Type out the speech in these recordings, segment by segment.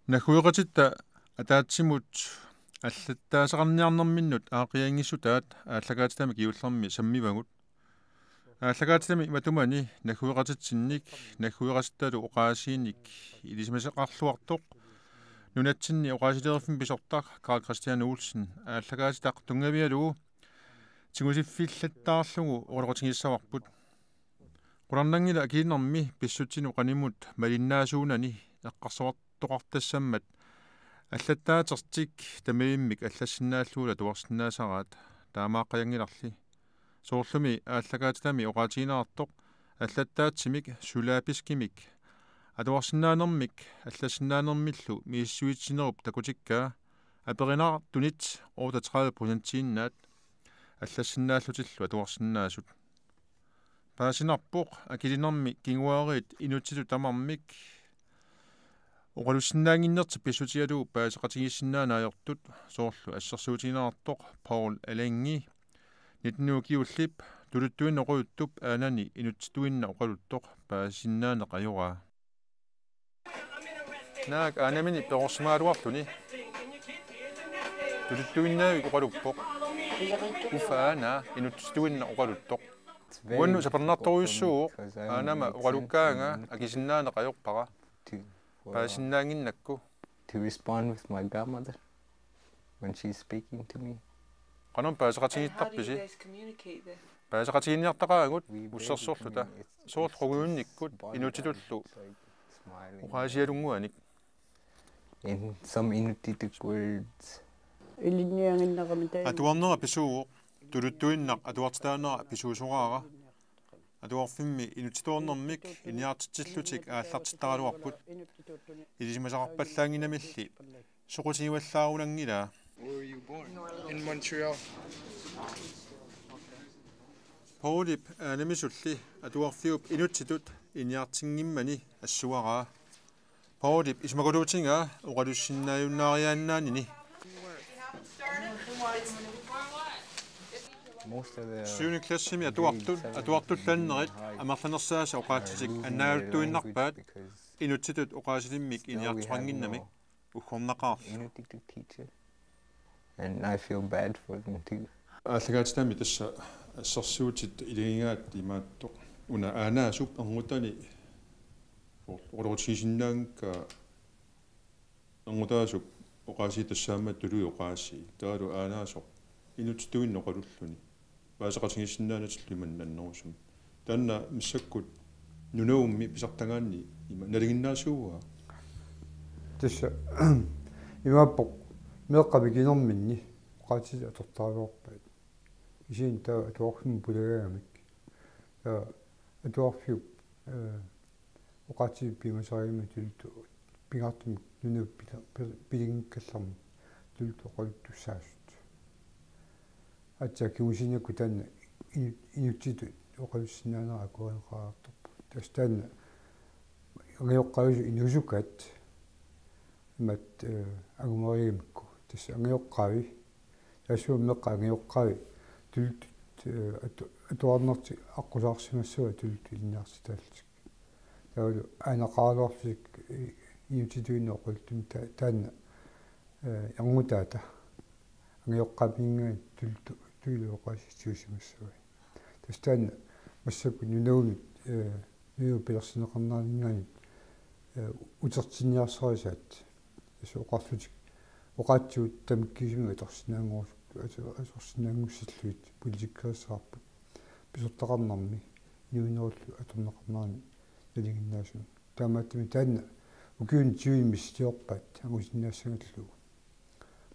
Нахуиqatitta атаатсимут аллаттаасақарниарнэрминнут аақиангиссутаат ааллагаатитами киуллэрми саммивагут ааллагаатитами матумани нахуиqatitsinник нахуиqasittalu оqaасиинник илисмасеқарлуартоқ нунатсинни оqaасилерффин писортар Карл Кристиан Улсен ааллагаатитақ тунгавиалугу тигусиффиллаттаарлугу оролоқотингиссаварпут qulарнангила акииннэрми писсутсину qaнимут малиннаасуунани эққарсуартоқартассаммат аллаттаатертик тамииммик аллассиннааллуула туарсиннаасараат таамааққаянгиларли соорлуми ааллагаатитами оqaатигинаартоқ аллаттаатсимик сулаапискимик атуарсиннаанермик аллассиннаанермиллу мииссуитсинеруп такутиккаа аперинаар тунит ота 30% аллассиннааллутиллу атуарсиннаасут паасинарпоқ акилинерми кингуариит инутсилу тамармик оqalussinaanginnerti pissutialu paaseqatigissinnaaнаajortut soorlu assersuutigineartoq Paul Alangi 19 kiullip tuluttuin oquyuttup aanani inutsituinna oqaluttoq paasinnaanaqajoraa naak aanamini perorsmaaluartuni tuluttuinnaavik oqaluppoq ufaana inutsituinna oqaluttoq uannu sapernartoruissuuq aanama oqalukkaanga akisinnaanaqajorpara to respond with my godmother when she's speaking to me. Qanon paaseqatigiittarpisi paaseqatiginniartaqaagut ussersorluta soorluguunnikkut inutilullu uqaasialunguanik In some Inuttitut words. Atuarnera pisuuq tuluttuinnaq atuartitaanera pisuusoraara атуарфимми инутитуорнэрмик иниартитсиллутик ааллартиттараluarput илисимасақарпаллаангинамилли соқутигиваллаарулангила in Montreal. Paulip aanamisулли атуарфиуп инутситут иниартингиммани ассуараа Paulip исмакулуутингаа оqaluссиннааюннаариааннаанини Syvende klassimi atuartullannerit amarlanersaasa oqaatitik annaaluttuinnarpaat inutsitut oqaasilimmik iniarturanginnamik ukhornaqaarlu And I feel bad for them too. Ааллагаатитами тасса ассерсуутит илигингаат имааттоқ уна аанаасуп ангутани орорутигисиннаангка ангутаасуп оqaasi тассаамат тулуи оqaasi таалу аанаасоқ инутитуинноқалуллуни паасеқатигиссиннаанатиллиман наннерусум таанна миссаккут нунуумми писартагаанни има налигиннаасууа тасса имааппоқ меэққавигинерминни оqaатили атортаавиорпаат исин таа атуарфим пулагаамик таа атуарфиуп оqaатили пимасарима тулту пигаартим нунуп пилингккалларми тулту оқалуттуссаасут атса киусинакку таанна инутситу оқалуссинаанера акуанеқаартарпу тастаанна ангиоққавису инусукат мат агумариимикку тасса ангиоққави тассуум меққа ангиоққави тулт атуарнерти аққусаарсимассуа тулт илниарситаалтик таалу аанақаалуарлик инутитуинно оқултум таанна янгутаата ангиоққавингаа тулту туилуоқааситсуусимассуа тастаанна массаку нунауми нуу пилерсинеқарнаарингани утертинниарсарисаат асоқарлутик оqaатсуут тамиккисимига торсинаангуусукту асорсинаангуссиллуит политиккаассаарпут писортақарнарми нуинеруллу аторнеқарнаани налигиннаасун таамааттами таанна укиун тиуиммистиорпаат ангусиннаассагаллугу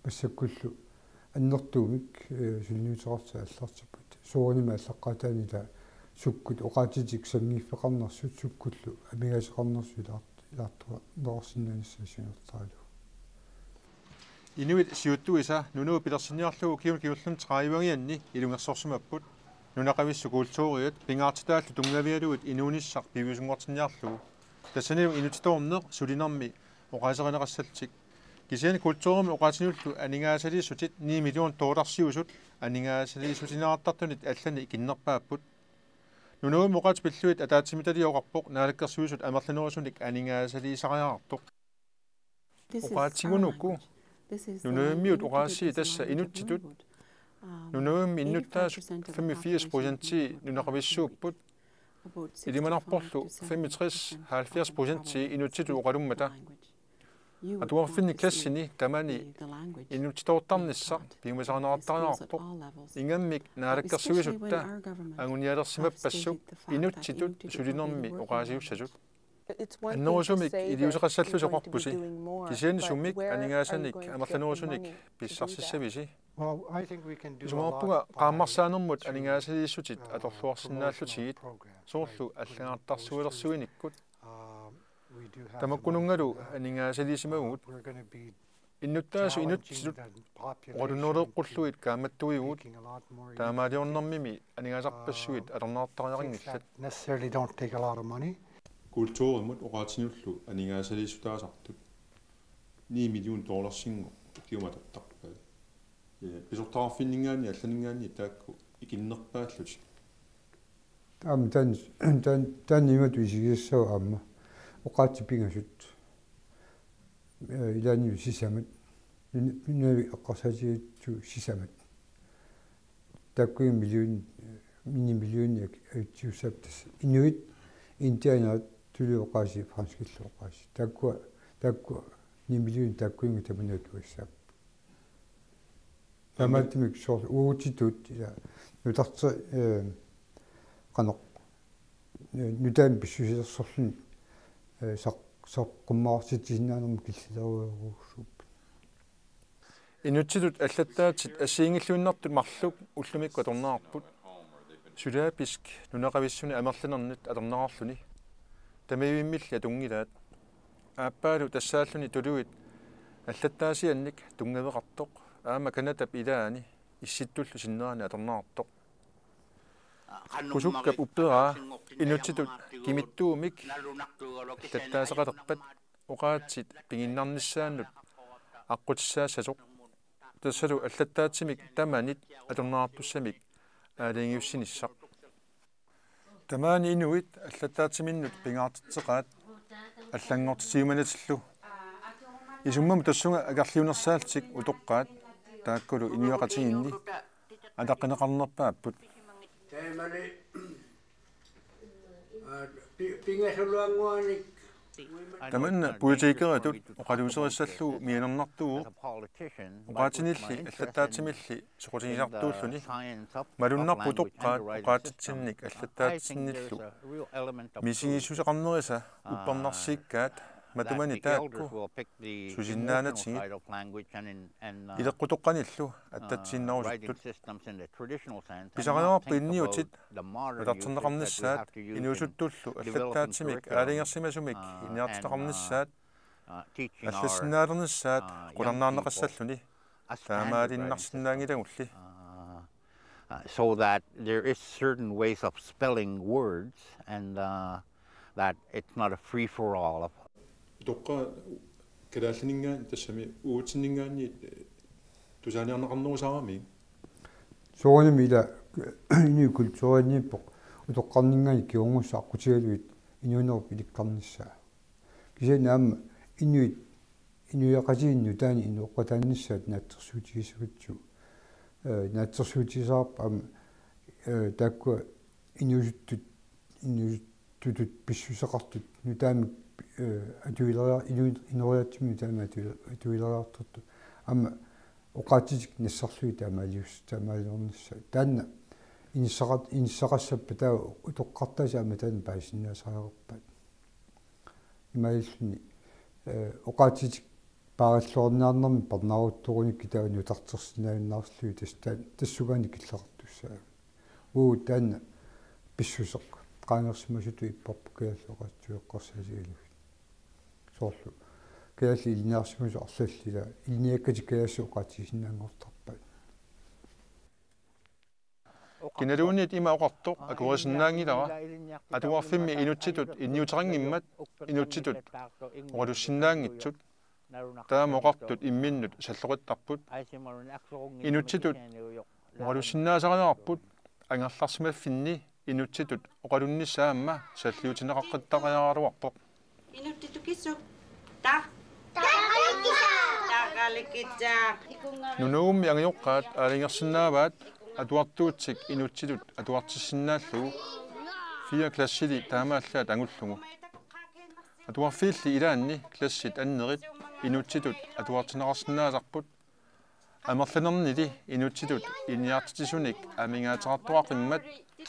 массаккуллу аннертуумик сулниутерарта аллартиппут суурнима аллаққатаанила суккут оqaатитик сангиффеқарнерсут суккуллу амигасеқарнерсу илаартуа норсиннааниссаасиунертаалу Inuit siuttuisa nunu pilersinniarlugu kiullullum traivangианни илунгерсорсумаппут нунақависсу культуриат пингаартитааллу тунгаавиалугут инуунissaq пивисунгортинниарлугу тассанилу инутиторнеқ сулинерми оqaасеринеқассалтик кисиани культуурми оqaатинуллу анингаасалииссутит 9 миллион $сиусут анингаасалииссутинеартартунит аллани киннерпааппут нунуум оqaат пиллуит атаатсимиталиоқарпоқ наалаккерсуисут амерланерусуник анингаасалиисариаартоқ Uqaatigunukku nunømiut uqaasi tassa inuttitut nunømi innuttaas 85% nunaqavissuupput ilimanarporlu 65-70% inuttitut uqalummata atuarfinni klassini tamani inuttitoortarnissa piumasaranaartariarpo ingammik naalakkersugisutta angunialersimappassuk inuttitut sulinermi uqaasiussasut аннерусумик илиусеқассаллусоқарпуси кисианисумик анингаасаник амерланерусуник писсарсиссависи исумаарпуга qaammarsaanермут анингаасалииссутит аторлуарсинааллутигит соорлу аллагаартарсуилерсуиниккут тамаккунунгалу анингаасалиисимагут иннуттаасу инутсилут оруннореэққуллуит кааматтуигут таамаалиорнэрмими анингаасарпассуит алернаартариарингиллат kultuurimut oqaatinullu aningaasaliisutaasartut $9 million kiumatattarpaa pisortarfinningaani allaningaani taakku ikinnerpaallut tan nimat visigiissau aamma oqaatipingasut ilani sisamat nunavi eqqarsaatigiittu sisamat taakku $1 million aitsiussaptas inuit intianaat tulioqaasi franskilluoqaasi taakku $1 million taakkuinga tamunaatuissaap tamaatimik soor uutitut ila nutarta qanoq nutaan pissusilersorlun saqqummaarsitisinaanermu killaleruuruussuup inuttitut аллаттаатит ассиингиллуиннартут марлук уллумикку аторнаарпут сулааписк нунақависсуни амерланернит алернарарлуни тамивиммилли тунгилаат ааппаалу тассааллуни тулуит аллаттаасианник тунгавеқартоқ аама канатап илаани исситтуллу синнерани алернаартоқ кусуккап уппераа инутситут кимиттуумик аллаттаасеқалерпат оqaатсит пигиннарниссааннут аққутиссаассасоқ тассалу аллаттаатсимик таманит алернаартуссамик аалингиуссиниссақ тамаани инуит аллаттаатсиминнут пингаартитсеқаат аллангортитигуманатиллу исуммам тассунга агарлиунерсаалтик утоққаат тааккулу инуақатигинни атаққинеқарнерпааппут таимали пингасулуангуаник таманна политикератут оқалуусериссаллу мианернартугу оqaатинилли аллаттаатсимилли соқутигисартууллуни малуннарпутоққаат оqaатитсинник аллаттаатсинниллу мисигиссусеқарнериса уппернарсииккаат матумани таакку сусиннаанатиги илеққутоққаниллу аттатсииннарусуттут писариарпу инниутит атартернеқарниссаат инуусуттуллу аллаттаатсимик аалингерсимасумик иниартинеқарниссаат аллассинаалерниссаат қуларнаарнеқассаллуни таамаалиннарсинаангилагулли so that there is certain ways of spelling words and that it's not a free for all. toqqa kalaallinningaan tassami uutsinningaanni tusaaniarneqarnerusaarami soornimi ila ini kultuurinnippoq utoqqarningaani kiungussaaqutigaluit inuunerup ilikkarnissaa kisianaamma inuiaqatiginnu taani inuoqqataannissaat naattersuutigisugutsu naattersuutisaarpa ama taakkua inuusuttutut pissuseqartut nutaami atuileria inoriatsimi taama atuileriartortu ama oqaatitik nassarlui taamaalius taamaaliornissa taanna inissaqassappa taa utoqqartaasi ama taana paasinnaasariaqerpat имаиллуни оqaatitik паараллуорниарнэрми парнарутторуникки таани утартерсинаавиннаарслуи тассугаани киллеқартуссаа уу таана писсусеқ qaangersimasutу иппарпу кааллоqaatсуеққарсаасигалуг соорлу каалли илиниарсимасу арлаллила илиниаккати каассу оqaатисиннаангортарпат киналуунит има оқартоқ акуасиннаангилара атуарфимми инутситут инниутеқангиммат инутситут оқалуссиннаангитсут таама оқартут имминнут саллоқиттарпут инутситут оқалуссиннаасариарпут ангерларсимаффинни инутситут оқалуннissaамма саллиутинеқаққиттариаруарпоқ инуттитукиссу та нунугумми ангиоққаат аалингерсинааваат атуартуутсик инутсилут атуартиссиннааллугу фиа классили таамааллаат ангуллугу атуарфиилли илаанни классит аннерит инутсилут атуартинеқарсинаасарпут амерланернили инутсилут иниартитисуник амингаатеқартуақиммат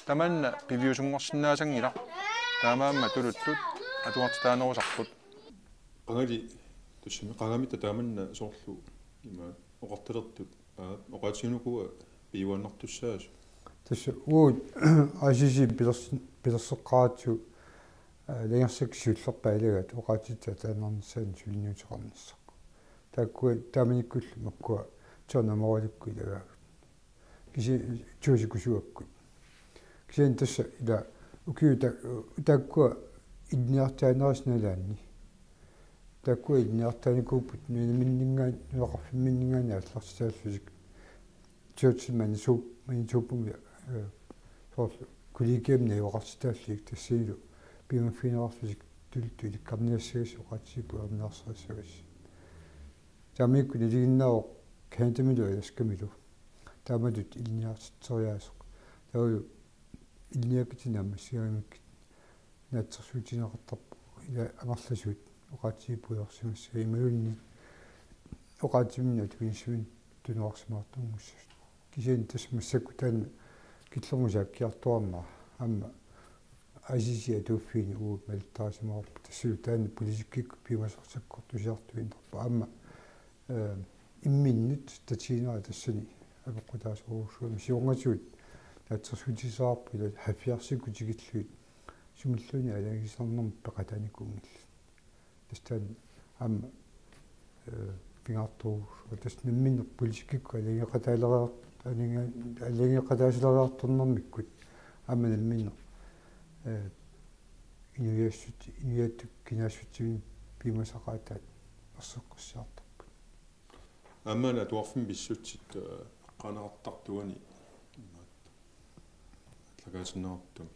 таманна пивиусунгорсинаасангила таамаамма тулуттут атуартитаанерусарпут qangали туссами qangamita тааманна соорлу има оқарталертут оқаатигунукуа пиуаннартуссаас тасса уут асиси пилерсеққаатсу ленгерсак сиуллерпаалагат оқаатита таанернссаан сулниутеқарнассақку тааккуа тааманиккуллу маккуа тонаморалукку илага киси туусикусуакку кисен тасса ила укиута тааккуа идниартаанерисналаанни тааккуа идниартааникууппут миннингаа нуақарфимминнингаани алларситаассусик чөтсимани суу манитуппуми соорлу куликиамни оқарситаассик тассиилу пимаффинеқарсусик тулиттуликкарниассагас оқаатсипу амнаарсаасагас тамикку нилигиннао кантамилу аскамилу таамадут илниартитсориаасоқ тааю илниаккитинамма сиарамик наатсерсуутинеқартарпу ила амарласуут оқаатсипуйорсимассаа ималунни оқаатиминна туинсуин тунуарсимаартунгуссас кисен тасмассакку таана киллэрмусааккиартуарнаа амма асисиа туффини уу малтаасимаарпу тассуу таана политиккикку пимасарсаккортусиартуинерпа амма имминнут татиинера тассани апеққутаасоруусуами сиунгасуут таатсерсуутисаарпу ила хаффиарсикку тигиллуит сумиллуни алагисарнерм пеқатаникунгилла тастан амма пингартуу тас намминер политиккикку алагиқатаалериар алагиқатаасилериарторнэрмиккут амма намминер инуяттук кинаассутсуин пимасақаатаат ерсеққуссаартарпут аммана туарфим биссутсит эққанеқартартуани лагаасиннаартуми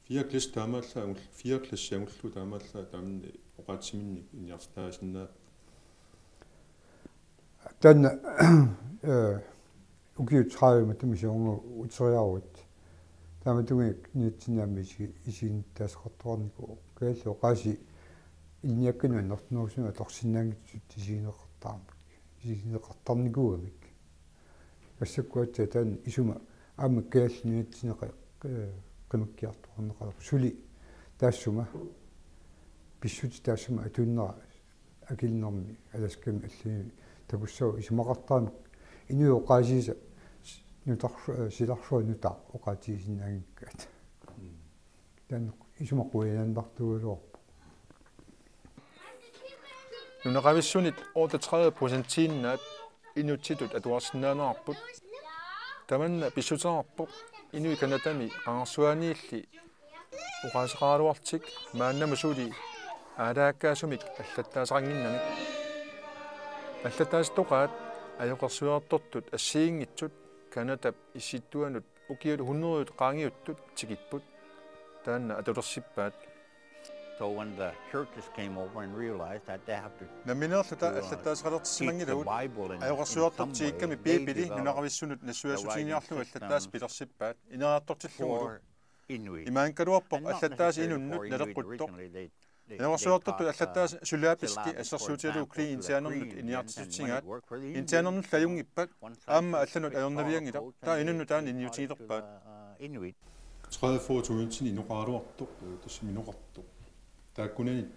фиаклис таамаалла ангул фиаклис ангуллу таамаалла таамни оқаатсиминник иниартаасиннаа танна укиутраама тамисуунга утериаруут тааматугик ниитсинаами исин таасеқартуарнику кааллу қааси илниаккану нортнуусуна торсиннаангитсут тисигинеқартаама тисигинеқартарникууамик ассаккуатта таан исума аама кааллу ниитсинеқа qimikkiartuarneqalup suli taassuma pissut taassuma atunnera akilnermi alaskami allini takussau isumaqartaamik inu oqaasiisa nutarru silarrua nuta oqaatiisinnaangikkaat tan isumaquianaantartuuluorpu нунеқависсунит 38%-иннаат инутситут атуарсинаанаарпут таманна писсутерарпоқ инуи канатами қангерсуаниилли уқаасеқаралуартик мааннамасули аалааккаасумик аллаттаасақангиннамик аллаттааситоқаат аёқерсуартортут ассиингитсут канатап исситтуанут укиулу 100 qaangiuttut tikipпут таанна атулерсиппаат. So when the churches came over and realized that they have to наминерлута аллаттаасқалертиссимангилагут аёқерсуартортикками пиипили нунақависсунут нассуасутиниарлугу аллаттаас пилерсиппаат инераартортиллугулу имаанкалуарпоқ аллаттаас инуннут налеққуттоқ аёқерсуарторту аллаттаас сулааписки ассерсуутиалуу кли интианернут иниартисутсингаат интианернут лаюнгиппат аама алланут аёрнавиангила таа инунну таан инниутигилерпаат 30 туинтини ноқаруартоқ тассиминеқартоқ тааккунанит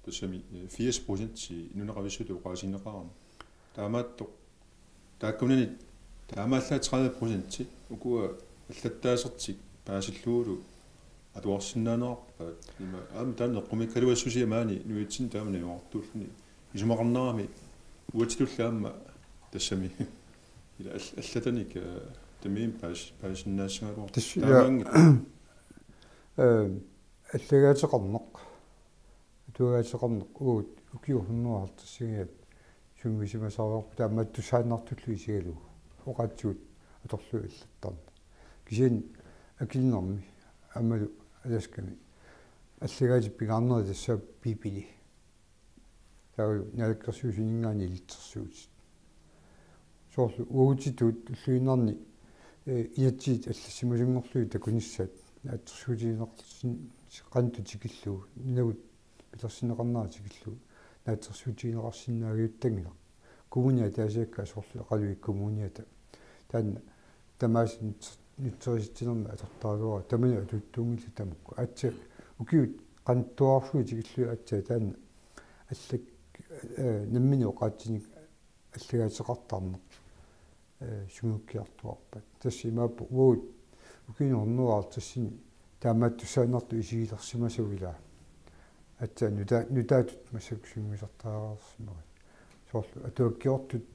тассами 80% инунеқависсуту оқаасинеқарам таамааттоқ тааккунанит таамааллаа 30% укуа аллаттаасертик паасиллуулу атуарсиннаанерпаат има аама таан неққумиккалуассусиа маани нуитсин таамани юартууллуни исумақарнарами уатилуллаама тассами ила аллатаник тамиим паасиннаассагалуар таамаангит аллагаатеқарнеқ атуагаатеқарнеқ уут укиурнуартассигиат суммисимасаарварпу таамааттусааннартуллу исигалу оқаатсуут аторлу аллаттарна кисин акилнерми амалу аласками аллагаати пигарнери тассаа пипили таа налаккерсуусинингаани илтерсуут соорлу уутитут уллуинарни иатсиит аллассимусунгорлуи такуниссаат наатсерсуутигинеқарсин қанту тикиллуу нагут пилерсинеқарнаа тикиллуу наатсерсуутигинеқарсинаагиуттангила коммуниа таасаакка соорлу қалуи коммуниата таан тамаасин нутсериситинерма атортаалуара тамана атуттуунгилла тамукку атса укиут qanttuarfui tikillu atsa taanna allak nammini oqaatinik аллагаатеқартарнеқ сумуккиартуарпат тассимааппу уут укинорнуар тассини таамааттусаанарту исигилерсимасугила атса нутаатут массаксунгисартаараарсимага соорлу атуаккиортут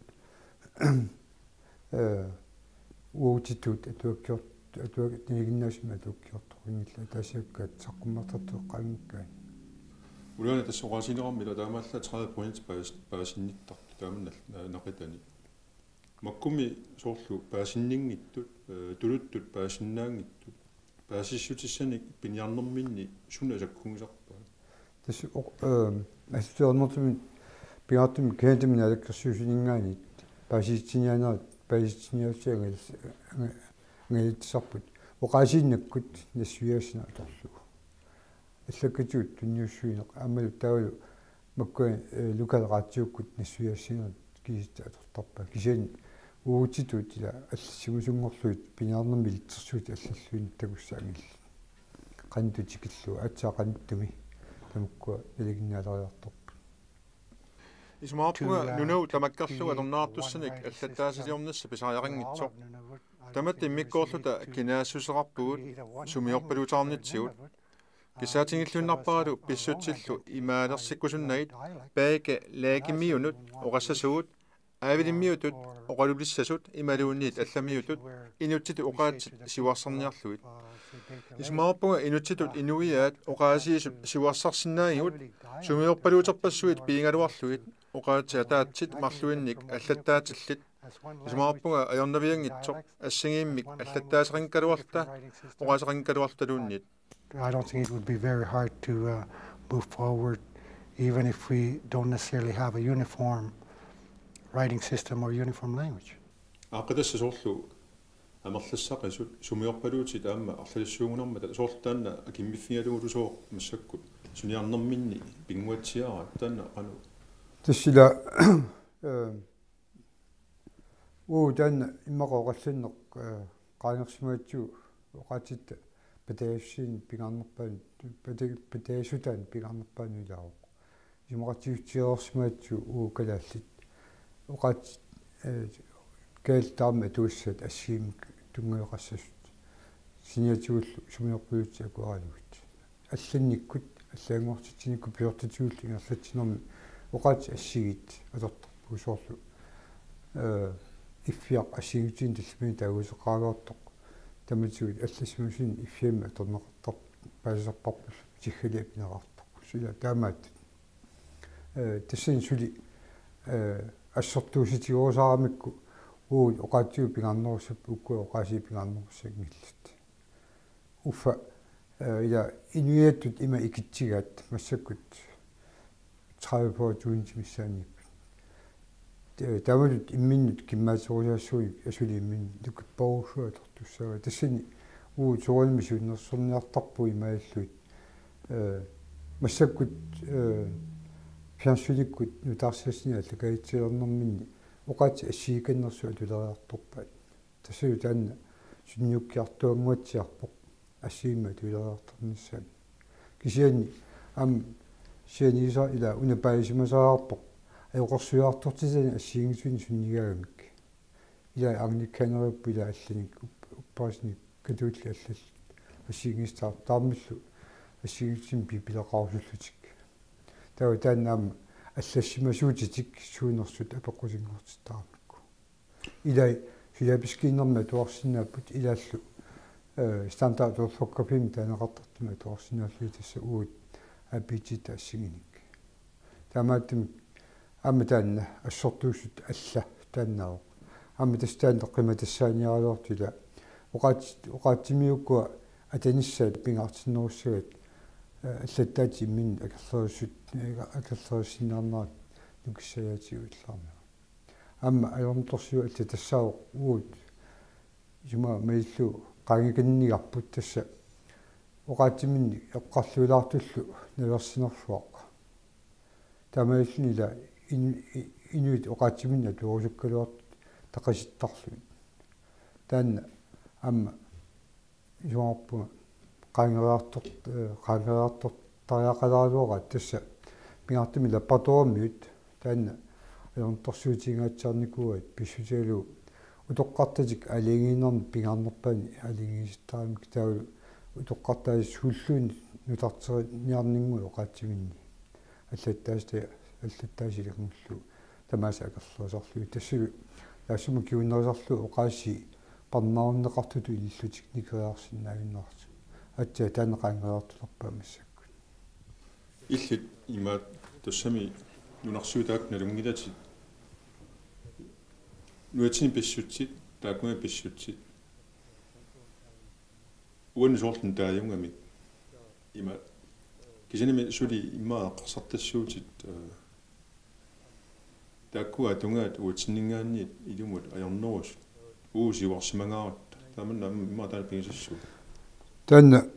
уутитут атуаккиорт атуак нигиннаасима атуаккиорторингилла таасааккаат саққуммартартуэққангкаани улаана тассоқаасинеқармила таамаалла 30% паасинниттарту тааманна нақитани маккуми соорлу паасиннингиттут тулуттут паасиннаангиттут паасиссутиссаник пиниарнэрминни суна саккунгисарпаа тасс ассуарнертumi пиартumi каатами алаккерсуусинингаани пааситтинианаат пааситтиниаусиангал нгаитсарпут оқаасиннаккут нассуиасина аторлугу аллаккатуут тунниуссуинеқ амалу таалу маккуа лукалераатиуккут нассуиассинерат кисита атортарпа кисиани уутитут ила аллассимусунгорлуит пиниарнерми илтерсуут аллаллуин тагуссаангилла qantu tikillu atsa qanttumi tamukku iliginaalaриartorpu Ismaappunga nunau tamakkarluga tornaartussanik allataasiliornassa pisariaqanngitsoq tamat immikkoorluta kinaasusseqarpugut sumiorpaluutaarnitsigut kisaatingillunnarparalu pissutsillu imaalersikkusunnait paaka laakimmiunut oqassasugut aavilimmiutut oqalulissasut imaluunniit allamiutut inutsitu oqaatsit siuarsarniarluit Ismaappunga inutsitut inuiaat oqaasiisut siuarsarsinnaagigut sumiorpaluuterpassuit piingaluarluit oqaatsi ataatsit marluinnik allattaatillit Ismaappunga ajornaviangitsoq assingiimmik allattaaseqankaluarta oqaaseqankaluartaluunnit I don't think it would be very hard to move forward even if we don't necessarily have a uniform writing system or uniform language. Aqadassa soorlu амерлассақисут сумиорпалуути таама арлалиссуугунарма соортаанна акиммиффигалугулусоо массаккут суниарнэрминни пингуатсиара таанна qaну тассила таанна иммақоқаллиннеқ qaangersimaatsu оqaатитта патаавсиин пигарнерпаан патаасутаан пигарнерпаануилаавоқ имақатиутсиорсимаатсу калааллит оqaат каалтаама туussat ассиимик тунгеоқассасут синиатигуллу сумиорпуутси акуаралугут алланниккут аллаангуартитсиникку пиортитигуллу ингерлатсинерми оqaat ассигит аторторпу соорлу иффиақ ассигутин таллими таагусеқаагаортоқ таматигут аллассимусин иффиама аторнеқартар паасерпарпус тиггали пинеқартоқ сила таамаат тассин сули ассортууситигуусаарамикку оqaатсиу пигарнерусап уккуа оqaасии пигарнерусагмиллат уффа ила инуиаттут има икитсигаат массаккут 30% миссаанип тавалут имминнут киммаасориассуи асули иммин лукпоорсуа тортуссаа тассини суорнмисуиннерсорниартарпу имааллуит массаккут фиансуликкут нутаарсассини аллакаитсиернэрминни оqaat ассииканнерсуа тулериарторпаат тассуу таанна сунниуккиартуангуатсиарпоқ ассиима тулериарторниссаан кисиани сианиса ила унапаисимасаарпоқ аёқорсуиартортисани ассиингисуни суннигаагамик ила арникканериппу ила алланик уппаасни катуулли аллал ассиингистаар тааммиллу ассиингисин пипилеқарусуллутик таа тааннаама аллассимасуутитик суунерсут апеққусингортиттарамикку илай филапискииннэрма туарсинааппут илааллу стандарт орфоккапим таанеқартартума туарсинааллуи тасса уут апитита ассигиник таамааттим амма таанна ассортуусут алла тааннао амма тастаан теққима тассааниаралуартила оqaатимиуккуа атаниссаат пингаартиннеруссагат аллаттаати иммин акерлерусут акерлерусиннаарнаат нукиссаяатигуиллаарна амма аёрнторсиу алли тассаавоқ уут юма меиллу qaangikиннигарпут тасса оқаатиминни эққарлуилаартуллу наверсинерсуақ тамаиллунила инуит оқаатиминна туурусуккалуарт тақаситтарлуит таанна амма юарпу qaangeraartor тариақалаалуара тасса миартими лаппаторамиут таанна аёрнторсуутингаатсаарникуат писсутиалу утоққартатик алингииннерми пингаарнерпаани алингиисттарамик таавалу утоққартаа сууллуун нутартерниарнингу оқаатсиминни аллаттаасилиқмуллу тамааса акерлуасарлуи тассагу лаассума киуннерисарлу оқааси парнааруннеқартуту иллутик никериарсинаагиннаарсу атсаа таанеқаангераартулерпаа массаккут иллит имаат тассами нунарсуутаак налунгилати нуатсини писсутсит таакума писсутсит уаннусуортун тааюнгами имаат кисаними сули иммаа қарсартассуутит тааккуа тунгаат уатсиннингаанниит илумут аярнерус уусиварсимангаарат тааманна иммаа таана пигисассуу таанна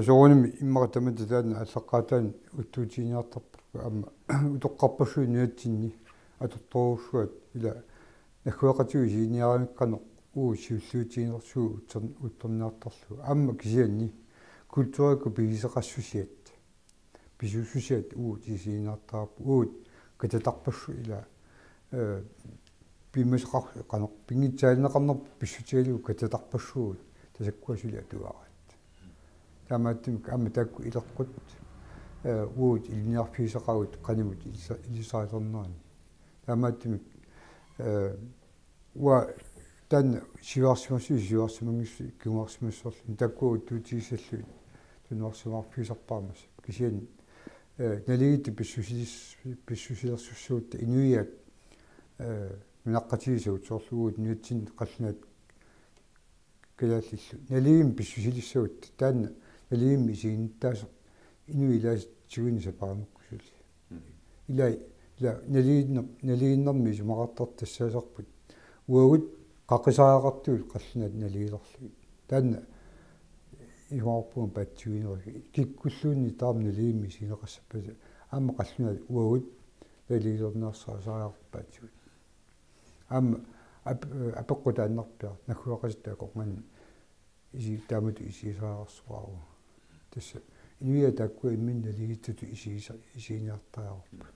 сооними иммаратамата таанна аллаққаатаан уттуутиниартарпа амма утоққарпассуи нуатсинни аторторуссуат ила нахуақатиу синиарамиккано сиуллуутиинерсуу утторниартарлу амма кисианни культураку пигисеқассусиат писуссусиат тисиинаартараппу кататарпассу ила пиммасеқар қанеқ пингитсаалнеқарнер писсутигалу кататарпассуут тасаккуасули атуарат таамааттимик амма таакку илеққут илниарфисеқарут қанимут илисаалернерани таамааттимик уа тан сиварсимангисси кунгаарсимассорлу такку туутигисаллуит тунуарсимаарфисарпаамас кисиан налигит писсусилерсуссуут инуиат минаққатигисагут соорлугуут нуатсин қаллунаат калааллиллу налигим писсусилиссагут таанна налигим исигинтаасо инуилаас тигуни сапаамуккусули илай налигиннэрми сумақартар тассаасарпут уагут қақисааақартуул қаллунаат налигилерлуит таанна иуарпуун патсуинери киккуллуунни таам налигимми синеқассаппаса аама қаллунаат уагут налигилернаарсаасаариарпаатсуит аама апеққутааннарпиа нахуақаситаа коқман иси таамату исисаарсуару тасса инуя такку иммин налигиттуту исиниартариарпа